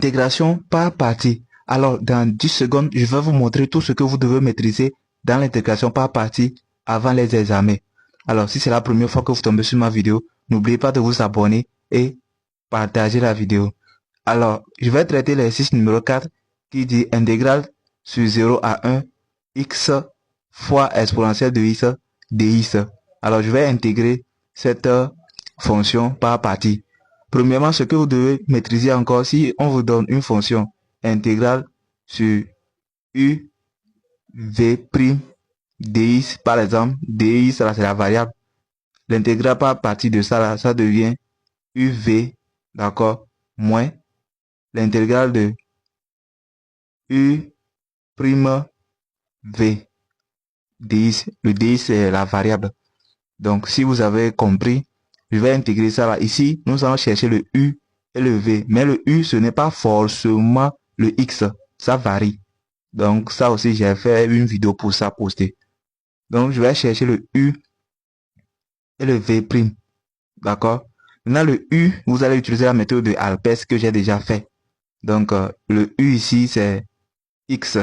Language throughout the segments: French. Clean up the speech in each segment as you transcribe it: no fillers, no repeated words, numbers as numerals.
Intégration par partie. Alors, dans 10 secondes, je vais vous montrer tout ce que vous devez maîtriser dans l'intégration par partie avant les examens. Alors, si c'est la première fois que vous tombez sur ma vidéo, n'oubliez pas de vous abonner et partager la vidéo. Alors, je vais traiter l'exercice numéro 4 qui dit intégrale sur 0 à 1 x fois exponentielle de x dx. Alors, je vais intégrer cette fonction par partie. Premièrement, ce que vous devez maîtriser encore, si on vous donne une fonction intégrale sur u v' dx, par exemple, dx, là, c'est la variable. L'intégrale par partie de ça, là, ça devient uv, d'accord, moins l'intégrale de u' v dx. Le dx, c'est la variable. Donc, si vous avez compris, je vais intégrer ça là. Ici, nous allons chercher le u et le v. Mais le u, ce n'est pas forcément le x. Ça varie. Donc, ça aussi, j'ai fait une vidéo pour ça poster. Donc, je vais chercher le u et le v'. D'accord? Maintenant, le u, vous allez utiliser la méthode de Alpes que j'ai déjà fait. Donc, le u ici, c'est x.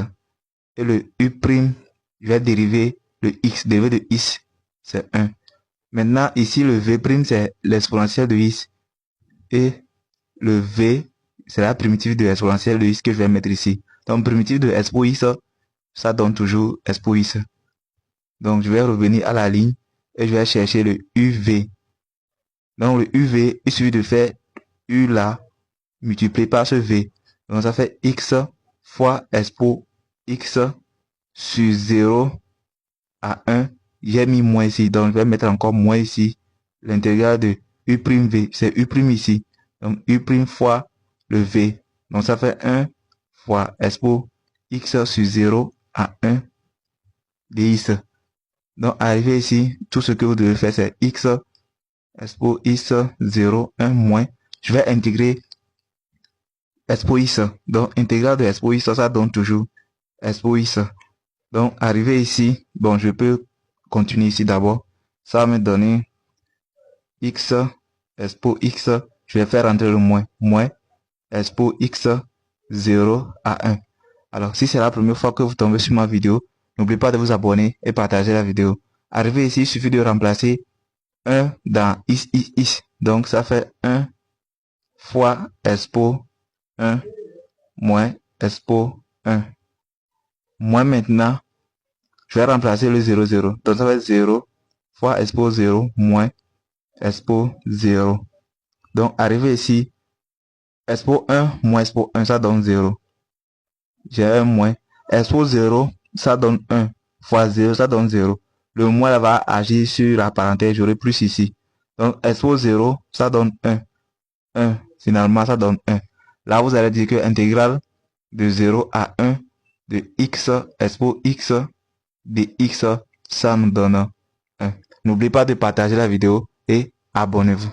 Et le u', je vais dériver le x. Dérivé de x, c'est 1. Maintenant, ici, le v', c'est l'exponentielle de x. Et le v, c'est la primitive de l'exponentielle de x que je vais mettre ici. Donc, primitive de expo x, ça donne toujours expo x. Donc, je vais revenir à la ligne et je vais chercher le uv. Donc, le uv, il suffit de faire u là, multiplié par ce v. Donc, ça fait x fois expo x sur 0 à 1. J'ai mis moins ici, donc je vais mettre encore moins ici. L'intégrale de u'v, c'est u' ici. Donc u' fois le v. Donc ça fait 1 fois expo x sur 0 à 1 dx. Donc arrivé ici, tout ce que vous devez faire c'est x expo x 0, 1 moins. Je vais intégrer expo x. Donc intégrale de expo x, ça donne toujours expo x. Donc arrivé ici, bon je peux continuer ici d'abord. Ça va me donner x expo x. Je vais faire entrer le moins. Moins expo x 0 à 1. Alors, si c'est la première fois que vous tombez sur ma vidéo, n'oubliez pas de vous abonner et partager la vidéo. Arrivé ici, il suffit de remplacer 1 dans x. Donc, ça fait 1 fois expo 1 moins expo 1. Moins maintenant, je vais remplacer le 0, 0. Donc, ça fait 0 fois expo 0 moins expo 0. Donc, arrivé ici, expo 1 moins expo 1, ça donne 0. J'ai un moins. Expo 0, ça donne 1. Fois 0, ça donne 0. Le moins là va agir sur la parenthèse, j'aurai plus ici. Donc, expo 0, ça donne 1. 1. Finalement, ça donne 1. Là, vous allez dire que intégrale de 0 à 1 de x expo x dx, ça nous donne 1. N'oubliez pas de partager la vidéo et abonnez-vous.